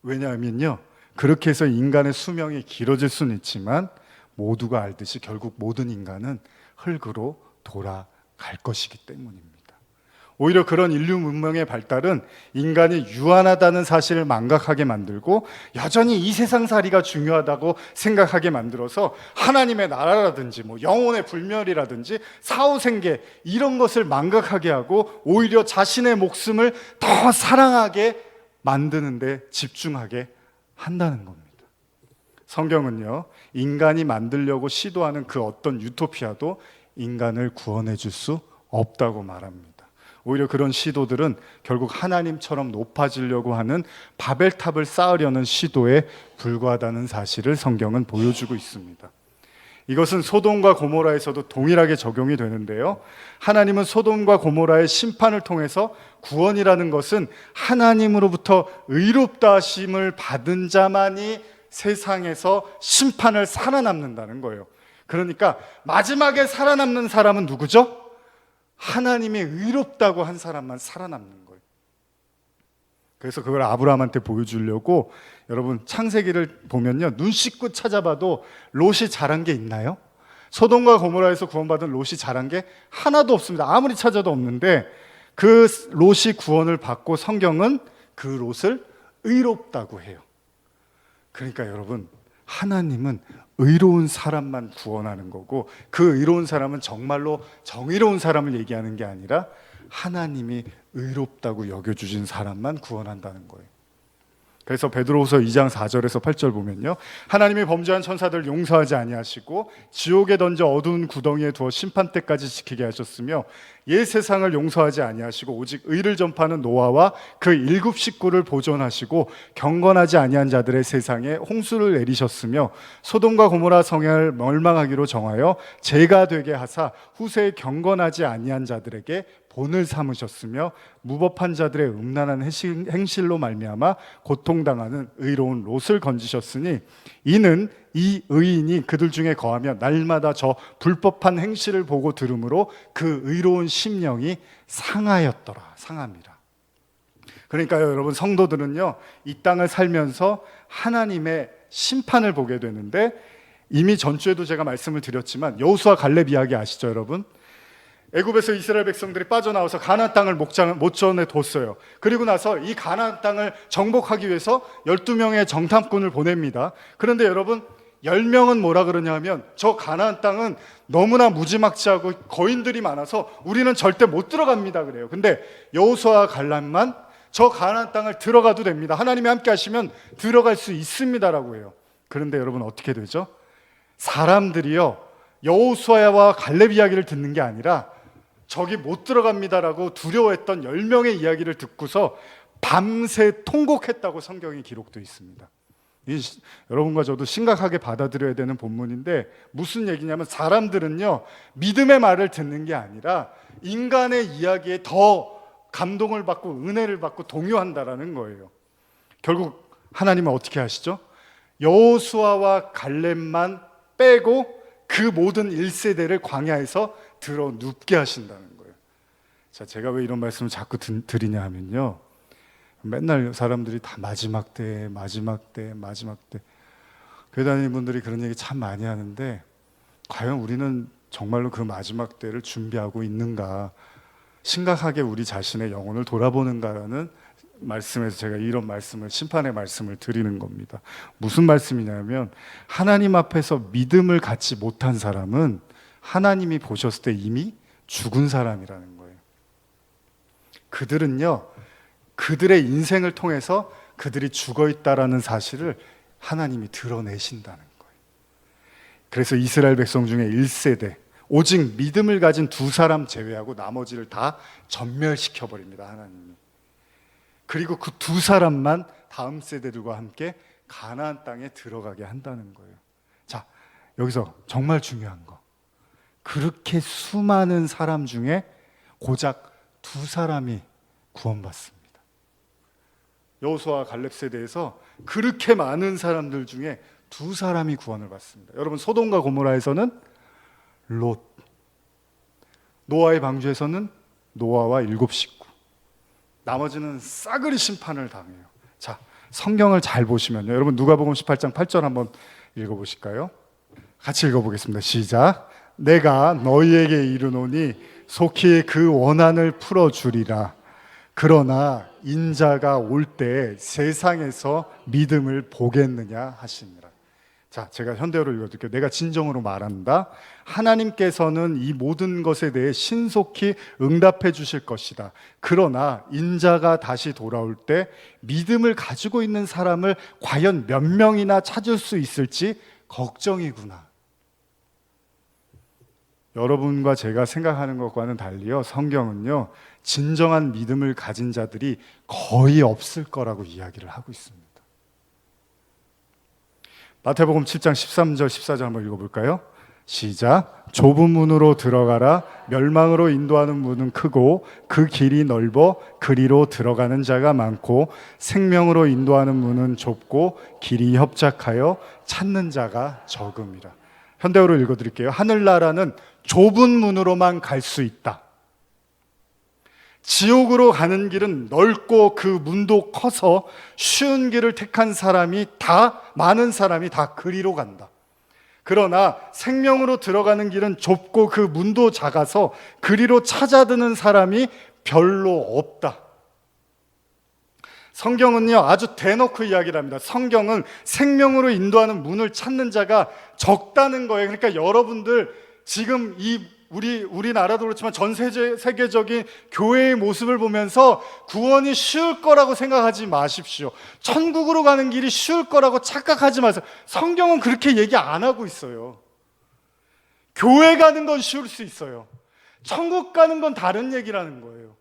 왜냐하면요, 그렇게 해서 인간의 수명이 길어질 수는 있지만 모두가 알듯이 결국 모든 인간은 흙으로 돌아갈 갈 것이기 때문입니다. 오히려 그런 인류 문명의 발달은 인간이 유한하다는 사실을 망각하게 만들고 여전히 이 세상살이가 중요하다고 생각하게 만들어서 하나님의 나라라든지 영혼의 불멸이라든지 사후생계 이런 것을 망각하게 하고 오히려 자신의 목숨을 더 사랑하게 만드는 데 집중하게 한다는 겁니다. 성경은요, 인간이 만들려고 시도하는 그 어떤 유토피아도 인간을 구원해 줄 수 없다고 말합니다. 오히려 그런 시도들은 결국 하나님처럼 높아지려고 하는 바벨탑을 쌓으려는 시도에 불과하다는 사실을 성경은 보여주고 있습니다. 이것은 소돔과 고모라에서도 동일하게 적용이 되는데요. 하나님은 소돔과 고모라의 심판을 통해서 구원이라는 것은 하나님으로부터 의롭다 하심을 받은 자만이 세상에서 심판을 살아남는다는 거예요. 그러니까 마지막에 살아남는 사람은 누구죠? 하나님이 의롭다고 한 사람만 살아남는 거예요. 그래서 그걸 아브라함한테 보여주려고 여러분 창세기를 보면요, 눈 씻고 찾아봐도 롯이 잘한 게 있나요? 소돔과 고모라에서 구원받은 롯이 잘한 게 하나도 없습니다. 아무리 찾아도 없는데 그 롯이 구원을 받고 성경은 그 롯을 의롭다고 해요. 그러니까 여러분, 하나님은 의로운 사람만 구원하는 거고 그 의로운 사람은 정말로 정의로운 사람을 얘기하는 게 아니라 하나님이 의롭다고 여겨주신 사람만 구원한다는 거예요. 그래서 베드로후서 2장 4절에서 8절 보면요, 하나님이 범죄한 천사들 용서하지 아니하시고 지옥에 던져 어두운 구덩이에 두어 심판 때까지 지키게 하셨으며 옛 세상을 용서하지 아니하시고 오직 의를 전파하는 노아와 그 7 식구를 보존하시고 경건하지 아니한 자들의 세상에 홍수를 내리셨으며 소돔과 고모라 성을 멸망하기로 정하여 죄가 되게 하사 후세에 경건하지 아니한 자들에게 본을 삼으셨으며 무법한 자들의 음란한 행실로 말미암아 고통당하는 의로운 롯을 건지셨으니 이는 이 의인이 그들 중에 거하며 날마다 저 불법한 행실을 보고 들으므로 그 의로운 심령이 상함이라. 그러니까요, 여러분, 성도들은요, 이 땅을 살면서 하나님의 심판을 보게 되는데, 이미 전주에도 제가 말씀을 드렸지만 여호수아 갈렙 이야기 아시죠, 여러분? 애굽에서 이스라엘 백성들이 빠져나와서 가나안 땅을 목전에 뒀어요. 그리고 나서 이 가나안 땅을 정복하기 위해서 12명의 정탐꾼을 보냅니다. 그런데 여러분, 10명은 뭐라 그러냐 하면 저 가나안 땅은 너무나 무지막지하고 거인들이 많아서 우리는 절대 못 들어갑니다 그래요. 근데 여호수아와 갈렙만 저 가나안 땅을 들어가도 됩니다. 하나님이 함께 하시면 들어갈 수 있습니다라고 해요. 그런데 여러분, 어떻게 되죠? 사람들이요, 여호수아와 갈렙 이야기를 듣는 게 아니라 저기 못 들어갑니다라고 두려워했던 10명의 이야기를 듣고서 밤새 통곡했다고 성경이 기록되어 있습니다. 여러분과 저도 심각하게 받아들여야 되는 본문인데 무슨 얘기냐면, 사람들은요, 믿음의 말을 듣는 게 아니라 인간의 이야기에 더 감동을 받고 은혜를 받고 동요한다라는 거예요. 결국 하나님은 어떻게 하시죠? 여호수아와 갈렙만 빼고 그 모든 1세대를 광야에서 들어 눕게 하신다는 거예요. 자, 제가 왜 이런 말씀을 자꾸 드리냐 하면요, 맨날 사람들이 다 마지막 때 교회 다니는 분들이 그런 얘기 참 많이 하는데, 과연 우리는 정말로 그 마지막 때를 준비하고 있는가, 심각하게 우리 자신의 영혼을 돌아보는가라는 말씀에서 제가 이런 말씀을, 심판의 말씀을 드리는 겁니다. 무슨 말씀이냐면, 하나님 앞에서 믿음을 갖지 못한 사람은 하나님이 보셨을 때 이미 죽은 사람이라는 거예요. 그들은요, 그들의 인생을 통해서 그들이 죽어 있다라는 사실을 하나님이 드러내신다는 거예요. 그래서 이스라엘 백성 중에 1세대 오직 믿음을 가진 2사람 제외하고 나머지를 다 전멸시켜 버립니다, 하나님이. 그리고 그 2사람만 다음 세대들과 함께 가나안 땅에 들어가게 한다는 거예요. 자, 여기서 정말 중요한 거, 그렇게 수많은 사람 중에 고작 2사람이 구원받습니다. 여호수아 갈렙 세대에서 그렇게 많은 사람들 중에 2사람이 구원을 받습니다. 여러분, 소돔과 고모라에서는 롯, 노아의 방주에서는 노아와 7 식구, 나머지는 싸그리 심판을 당해요. 자, 성경을 잘 보시면요, 여러분, 누가복음 18장 8절 한번 읽어보실까요? 같이 읽어보겠습니다. 시작. 내가 너희에게 이르노니 속히 그 원한을 풀어주리라. 그러나 인자가 올 때 세상에서 믿음을 보겠느냐 하시니라. 자, 제가 현대어로 읽어드릴게요. 내가 진정으로 말한다. 하나님께서는 이 모든 것에 대해 신속히 응답해 주실 것이다. 그러나 인자가 다시 돌아올 때 믿음을 가지고 있는 사람을 과연 몇 명이나 찾을 수 있을지 걱정이구나. 여러분과 제가 생각하는 것과는 달리요, 성경은요, 진정한 믿음을 가진 자들이 거의 없을 거라고 이야기를 하고 있습니다. 마태복음 7장 13절 14절 한번 읽어볼까요? 시작. 좁은 문으로 들어가라. 멸망으로 인도하는 문은 크고 그 길이 넓어 그리로 들어가는 자가 많고 생명으로 인도하는 문은 좁고 길이 협착하여 찾는 자가 적음이라. 현대어로 읽어드릴게요. 하늘나라는 좁은 문으로만 갈 수 있다. 지옥으로 가는 길은 넓고 그 문도 커서 쉬운 길을 택한 사람이 많은 사람이 다 그리로 간다. 그러나 생명으로 들어가는 길은 좁고 그 문도 작아서 그리로 찾아드는 사람이 별로 없다. 성경은요, 아주 대놓고 이야기를 합니다. 성경은 생명으로 인도하는 문을 찾는 자가 적다는 거예요. 그러니까 여러분들 지금 우리나라도 그렇지만 전 세계적인 교회의 모습을 보면서 구원이 쉬울 거라고 생각하지 마십시오. 천국으로 가는 길이 쉬울 거라고 착각하지 마세요. 성경은 그렇게 얘기 안 하고 있어요. 교회 가는 건 쉬울 수 있어요. 천국 가는 건 다른 얘기라는 거예요.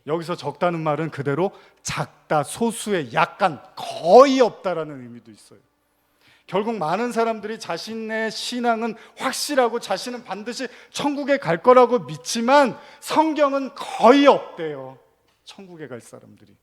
여기서 적다는 말은 그대로 작다, 소수의, 약간, 거의 없다라는 의미도 있어요. 결국 많은 사람들이 자신의 신앙은 확실하고 자신은 반드시 천국에 갈 거라고 믿지만 성경은 거의 없대요. 천국에 갈 사람들이.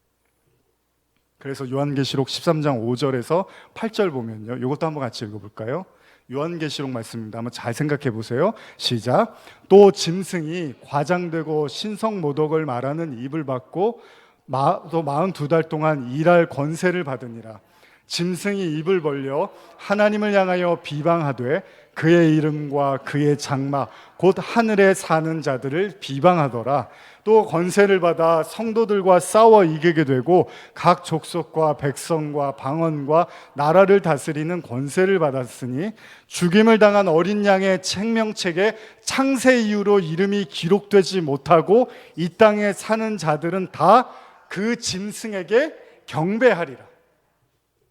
그래서 요한계시록 13장 5절에서 8절 보면요, 이것도 한번 같이 읽어볼까요? 요한계시록 말씀입니다. 한번 잘 생각해 보세요. 시작. 또 짐승이 과장되고 신성모독을 말하는 입을 받고 또 42달 동안 일할 권세를 받으니라. 짐승이 입을 벌려 하나님을 향하여 비방하되 그의 이름과 그의 장막 곧 하늘에 사는 자들을 비방하더라. 또 권세를 받아 성도들과 싸워 이기게 되고 각 족속과 백성과 방언과 나라를 다스리는 권세를 받았으니 죽임을 당한 어린 양의 생명책에 창세 이후로 이름이 기록되지 못하고 이 땅에 사는 자들은 다 그 짐승에게 경배하리라.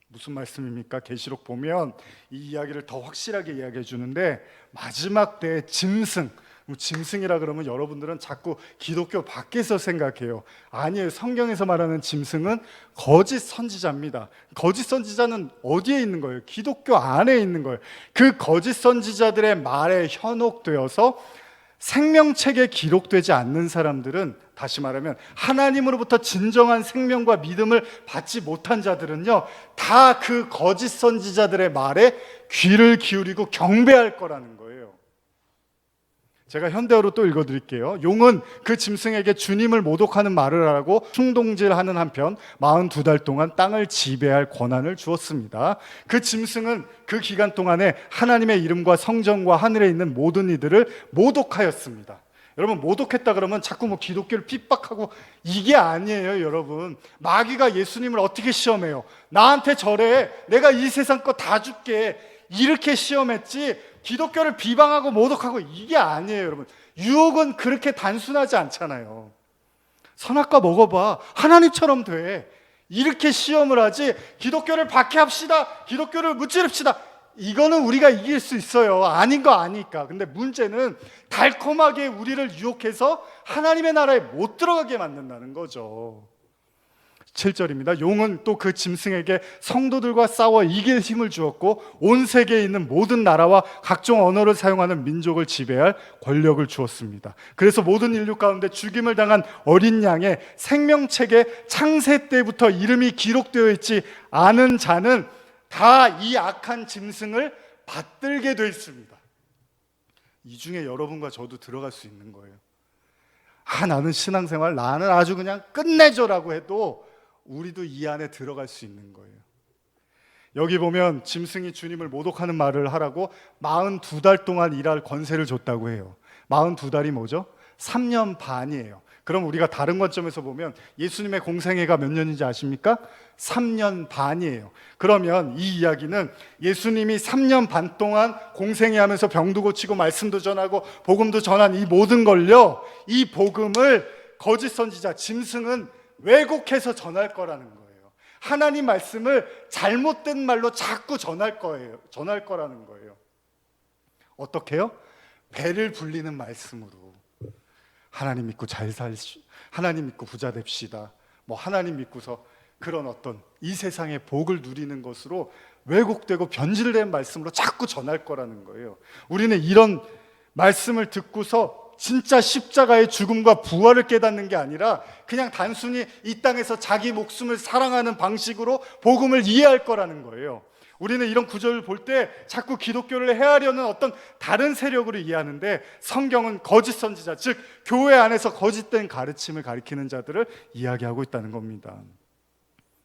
무슨 말씀입니까? 계시록 보면 이 이야기를 더 확실하게 이야기해 주는데 마지막 때의 짐승이라 그러면 여러분들은 자꾸 기독교 밖에서 생각해요. 아니에요. 성경에서 말하는 짐승은 거짓 선지자입니다. 거짓 선지자는 어디에 있는 거예요? 기독교 안에 있는 거예요. 그 거짓 선지자들의 말에 현혹되어서 생명책에 기록되지 않는 사람들은, 다시 말하면 하나님으로부터 진정한 생명과 믿음을 받지 못한 자들은요, 다 그 거짓 선지자들의 말에 귀를 기울이고 경배할 거라는 거예요. 제가 현대어로 또 읽어드릴게요. 용은 그 짐승에게 주님을 모독하는 말을 하라고 충동질하는 한편 42달 동안 땅을 지배할 권한을 주었습니다. 그 짐승은 그 기간 동안에 하나님의 이름과 성전과 하늘에 있는 모든 이들을 모독하였습니다. 여러분, 모독했다 그러면 자꾸 기독교를 핍박하고 이게 아니에요. 여러분, 마귀가 예수님을 어떻게 시험해요? 나한테 저래, 내가 이 세상 거 다 줄게, 이렇게 시험했지 기독교를 비방하고 모독하고 이게 아니에요. 여러분, 유혹은 그렇게 단순하지 않잖아요. 선악과 먹어봐, 하나님처럼 돼, 이렇게 시험을 하지 기독교를 박해합시다, 기독교를 무찌릅시다, 이거는 우리가 이길 수 있어요. 아닌 거 아니까. 근데 문제는 달콤하게 우리를 유혹해서 하나님의 나라에 못 들어가게 만든다는 거죠. 7절입니다. 용은 또 그 짐승에게 성도들과 싸워 이길 힘을 주었고 온 세계에 있는 모든 나라와 각종 언어를 사용하는 민족을 지배할 권력을 주었습니다. 그래서 모든 인류 가운데 죽임을 당한 어린 양의 생명책에 창세 때부터 이름이 기록되어 있지 않은 자는 다 이 악한 짐승을 받들게 되어 있습니다. 이 중에 여러분과 저도 들어갈 수 있는 거예요. 나는 신앙생활, 나는 아주 그냥 끝내줘라고 해도 우리도 이 안에 들어갈 수 있는 거예요. 여기 보면 짐승이 주님을 모독하는 말을 하라고 42달 동안 일할 권세를 줬다고 해요. 42달이 뭐죠? 3년 반이에요. 그럼 우리가 다른 관점에서 보면 예수님의 공생애가 몇 년인지 아십니까? 3년 반이에요. 그러면 이 이야기는 예수님이 3년 반 동안 공생애하면서 병도 고치고 말씀도 전하고 복음도 전한 이 모든 걸요, 이 복음을 거짓 선지자 짐승은 왜곡해서 전할 거라는 거예요. 하나님 말씀을 잘못된 말로 자꾸 전할 거라는 거예요. 어떻게요? 배를 불리는 말씀으로. 하나님 믿고 하나님 믿고 부자 됩시다. 하나님 믿고서 그런 어떤 이 세상의 복을 누리는 것으로 왜곡되고 변질된 말씀으로 자꾸 전할 거라는 거예요. 우리는 이런 말씀을 듣고서 진짜 십자가의 죽음과 부활을 깨닫는 게 아니라 그냥 단순히 이 땅에서 자기 목숨을 사랑하는 방식으로 복음을 이해할 거라는 거예요. 우리는 이런 구절을 볼 때 자꾸 기독교를 해하려는 어떤 다른 세력으로 이해하는데, 성경은 거짓 선지자, 즉 교회 안에서 거짓된 가르침을 가리키는 자들을 이야기하고 있다는 겁니다.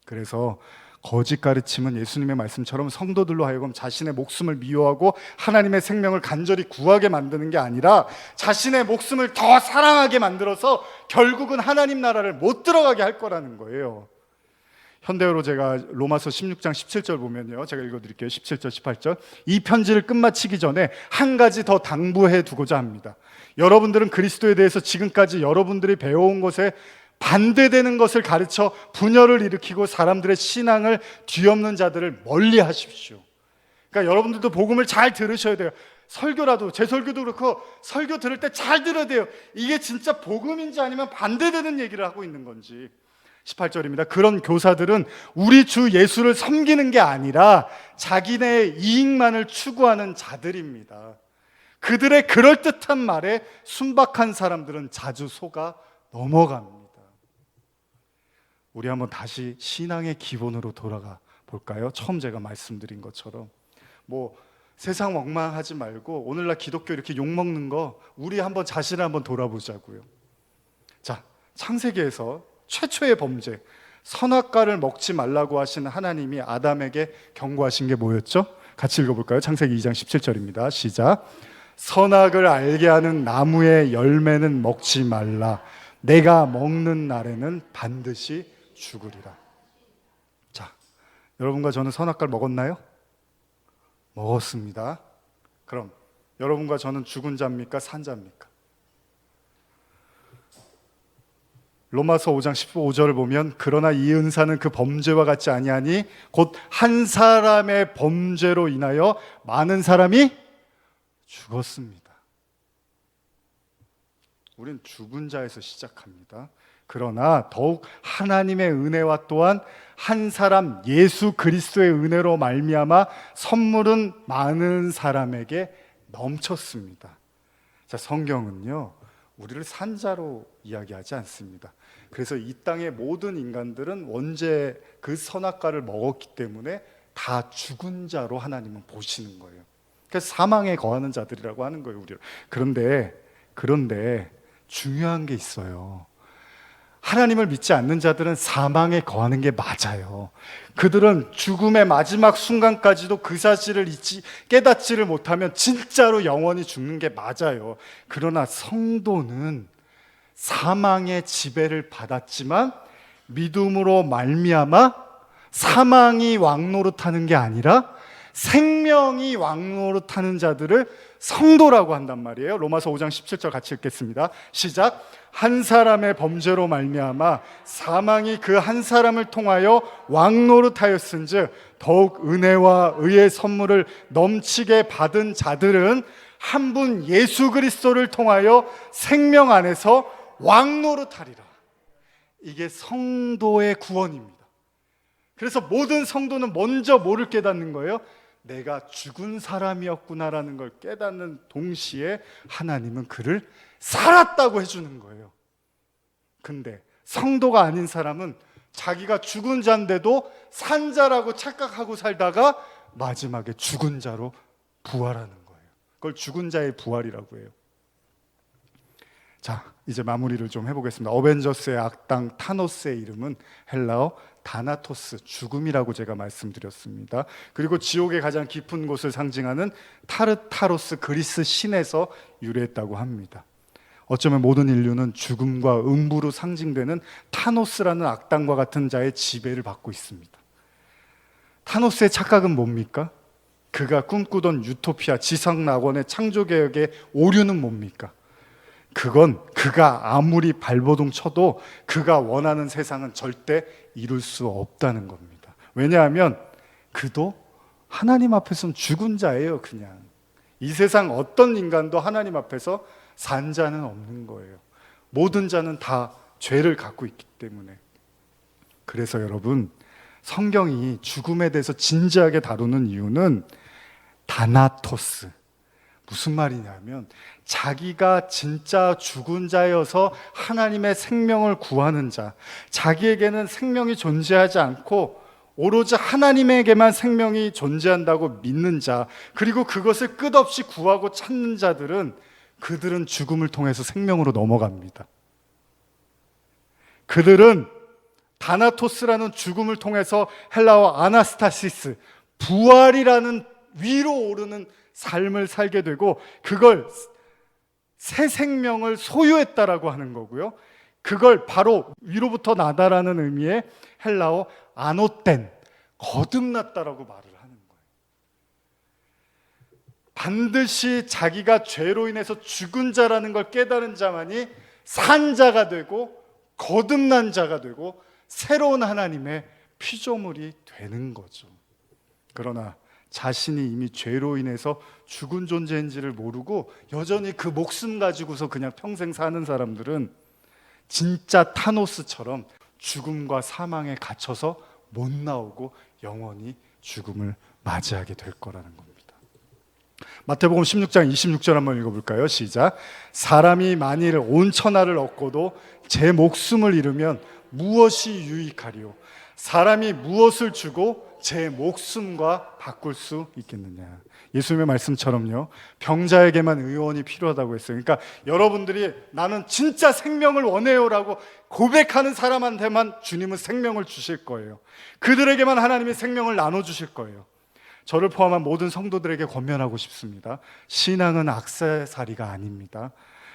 그래서 거짓 가르침은 예수님의 말씀처럼 성도들로 하여금 자신의 목숨을 미워하고 하나님의 생명을 간절히 구하게 만드는 게 아니라 자신의 목숨을 더 사랑하게 만들어서 결국은 하나님 나라를 못 들어가게 할 거라는 거예요. 현대어로 제가 로마서 16장 17절 보면요, 제가 읽어드릴게요. 17절 18절. 이 편지를 끝마치기 전에 한 가지 더 당부해 두고자 합니다. 여러분들은 그리스도에 대해서 지금까지 여러분들이 배워온 것에 반대되는 것을 가르쳐 분열을 일으키고 사람들의 신앙을 뒤엎는 자들을 멀리 하십시오. 그러니까 여러분들도 복음을 잘 들으셔야 돼요. 설교라도, 제 설교도 그렇고 설교 들을 때 잘 들어야 돼요. 이게 진짜 복음인지 아니면 반대되는 얘기를 하고 있는 건지. 18절입니다. 그런 교사들은 우리 주 예수를 섬기는 게 아니라 자기네의 이익만을 추구하는 자들입니다. 그들의 그럴듯한 말에 순박한 사람들은 자주 속아 넘어갑니다. 우리 한번 다시 신앙의 기본으로 돌아가 볼까요? 처음 제가 말씀드린 것처럼 세상 엉망하지 말고 오늘날 기독교 이렇게 욕먹는 거 우리 한번 자신을 한번 돌아보자고요. 자, 창세기에서 최초의 범죄, 선악과를 먹지 말라고 하신 하나님이 아담에게 경고하신 게 뭐였죠? 같이 읽어볼까요? 창세기 2장 17절입니다. 시작. 선악을 알게 하는 나무의 열매는 먹지 말라. 내가 먹는 날에는 반드시 죽으리라. 자, 여러분과 저는 선악과를 먹었나요? 먹었습니다. 그럼 여러분과 저는 죽은 자입니까? 산 자입니까? 로마서 5장 15절을 보면 그러나 이 은사는 그 범죄와 같지 아니하니 곧 한 사람의 범죄로 인하여 많은 사람이 죽었습니다. 우린 죽은 자에서 시작합니다. 그러나 더욱 하나님의 은혜와 또한 한 사람 예수 그리스도의 은혜로 말미암아 선물은 많은 사람에게 넘쳤습니다. 자, 성경은요, 우리를 산자로 이야기하지 않습니다. 그래서 이 땅의 모든 인간들은 원죄 그 선악과를 먹었기 때문에 다 죽은 자로 하나님은 보시는 거예요. 그래서 사망에 거하는 자들이라고 하는 거예요, 우리를. 그런데 중요한 게 있어요. 하나님을 믿지 않는 자들은 사망에 거하는 게 맞아요. 그들은 죽음의 마지막 순간까지도 그 사실을 깨닫지를 못하면 진짜로 영원히 죽는 게 맞아요. 그러나 성도는 사망의 지배를 받았지만 믿음으로 말미암아 사망이 왕노릇하는 게 아니라 생명이 왕노릇하는 자들을 성도라고 한단 말이에요. 로마서 5장 17절 같이 읽겠습니다. 시작. 한 사람의 범죄로 말미암아 사망이 그 한 사람을 통하여 왕노릇하였은즉 더욱 은혜와 의의 선물을 넘치게 받은 자들은 한 분 예수 그리스도를 통하여 생명 안에서 왕노릇하리라. 이게 성도의 구원입니다. 그래서 모든 성도는 먼저 뭐를 깨닫는 거예요? 내가 죽은 사람이었구나라는 걸 깨닫는 동시에 하나님은 그를 살았다고 해주는 거예요. 근데 성도가 아닌 사람은 자기가 죽은 자인데도 산 자라고 착각하고 살다가 마지막에 죽은 자로 부활하는 거예요. 그걸 죽은 자의 부활이라고 해요. 자, 이제 마무리를 좀 해보겠습니다. 어벤져스의 악당 타노스의 이름은 헬라어 다나토스, 죽음이라고 제가 말씀드렸습니다. 그리고 지옥의 가장 깊은 곳을 상징하는 타르타로스, 그리스 신에서 유래했다고 합니다. 어쩌면 모든 인류는 죽음과 음부로 상징되는 타노스라는 악당과 같은 자의 지배를 받고 있습니다. 타노스의 착각은 뭡니까? 그가 꿈꾸던 유토피아, 지상낙원의 창조개혁의 오류는 뭡니까? 그건 그가 아무리 발버둥 쳐도 그가 원하는 세상은 절대 이룰 수 없다는 겁니다. 왜냐하면 그도 하나님 앞에서는 죽은 자예요. 그냥 이 세상 어떤 인간도 하나님 앞에서 산 자는 없는 거예요. 모든 자는 다 죄를 갖고 있기 때문에. 그래서 여러분, 성경이 죽음에 대해서 진지하게 다루는 이유는 다나토스, 무슨 말이냐면 자기가 진짜 죽은 자여서 하나님의 생명을 구하는 자, 자기에게는 생명이 존재하지 않고 오로지 하나님에게만 생명이 존재한다고 믿는 자, 그리고 그것을 끝없이 구하고 찾는 자들은, 그들은 죽음을 통해서 생명으로 넘어갑니다. 그들은 다나토스라는 죽음을 통해서 헬라어 아나스타시스, 부활이라는 위로 오르는 삶을 살게 되고, 그걸 새 생명을 소유했다라고 하는 거고요. 그걸 바로 위로부터 나다라는 의미의 헬라어 아노텐, 거듭났다라고 말을 하는 거예요. 반드시 자기가 죄로 인해서 죽은 자라는 걸 깨달은 자만이 산 자가 되고 거듭난 자가 되고 새로운 하나님의 피조물이 되는 거죠. 그러나 자신이 이미 죄로 인해서 죽은 존재인지를 모르고 여전히 그 목숨 가지고서 그냥 평생 사는 사람들은 진짜 타노스처럼 죽음과 사망에 갇혀서 못 나오고 영원히 죽음을 맞이하게 될 거라는 겁니다. 마태복음 16장 26절 한번 읽어볼까요? 시작. 사람이 만일 온 천하를 얻고도 제 목숨을 잃으면 무엇이 유익하리요? 사람이 무엇을 주고 제 목숨과 바꿀 수 있겠느냐? 예수님의 말씀처럼요, 병자에게만 의원이 필요하다고 했어요. 그러니까 여러분들이 나는 진짜 생명을 원해요라고 고백하는 사람한테만 주님은 생명을 주실 거예요. 그들에게만 하나님이 생명을 나눠주실 거예요. 저를 포함한 모든 성도들에게 권면하고 싶습니다. 신앙은 액세서리가 아닙니다.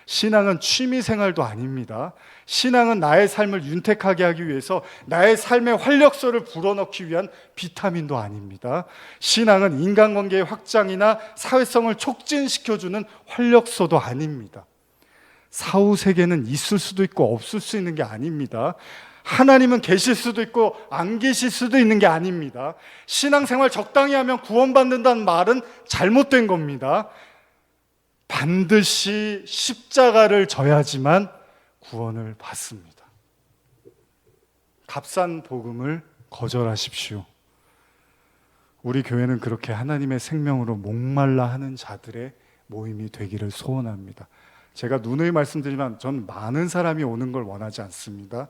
신앙은 취미생활도 아닙니다. 신앙은 나의 삶을 윤택하게 하기 위해서 나의 삶의 활력소를 불어넣기 위한 비타민도 아닙니다. 신앙은 인간관계의 확장이나 사회성을 촉진시켜주는 활력소도 아닙니다. 사후세계는 있을 수도 있고 없을 수 있는 게 아닙니다. 하나님은 계실 수도 있고 안 계실 수도 있는 게 아닙니다. 신앙생활 적당히 하면 구원받는다는 말은 잘못된 겁니다. 반드시 십자가를 져야지만 구원을 받습니다. 값싼 복음을 거절하십시오. 우리 교회는 그렇게 하나님의 생명으로 목말라 하는 자들의 모임이 되기를 소원합니다. 제가 누누이 말씀드리지만 전 많은 사람이 오는 걸 원하지 않습니다.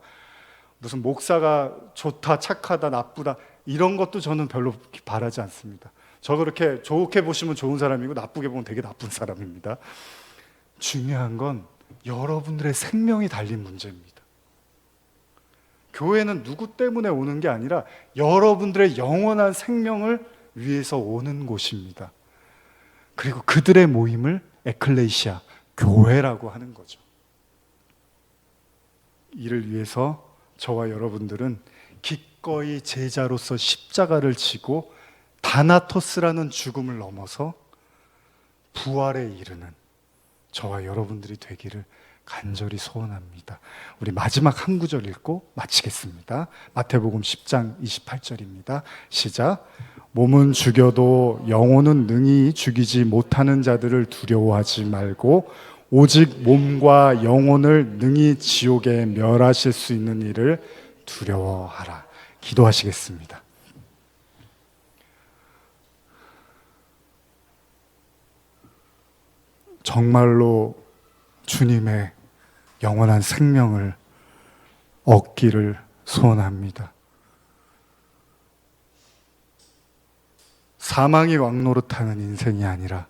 무슨 목사가 좋다, 착하다, 나쁘다 이런 것도 저는 별로 바라지 않습니다. 저 그렇게 좋게 보시면 좋은 사람이고 나쁘게 보면 되게 나쁜 사람입니다. 중요한 건 여러분들의 생명이 달린 문제입니다. 교회는 누구 때문에 오는 게 아니라 여러분들의 영원한 생명을 위해서 오는 곳입니다. 그리고 그들의 모임을 에클레시아, 교회라고 하는 거죠. 이를 위해서 저와 여러분들은 기꺼이 제자로서 십자가를 지고 다나토스라는 죽음을 넘어서 부활에 이르는 저와 여러분들이 되기를 간절히 소원합니다. 우리 마지막 한 구절 읽고 마치겠습니다. 마태복음 10장 28절입니다. 시작. 몸은 죽여도 영혼은 능히 죽이지 못하는 자들을 두려워하지 말고 오직 몸과 영혼을 능히 지옥에 멸하실 수 있는 이를 두려워하라. 기도하시겠습니다. 정말로 주님의 영원한 생명을 얻기를 소원합니다. 사망이 왕노릇하는 인생이 아니라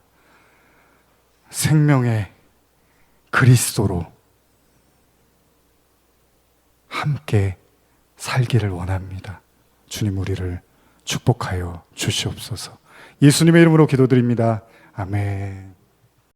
생명의 그리스도로 함께 살기를 원합니다. 주님 우리를 축복하여 주시옵소서. 예수님의 이름으로 기도드립니다. 아멘.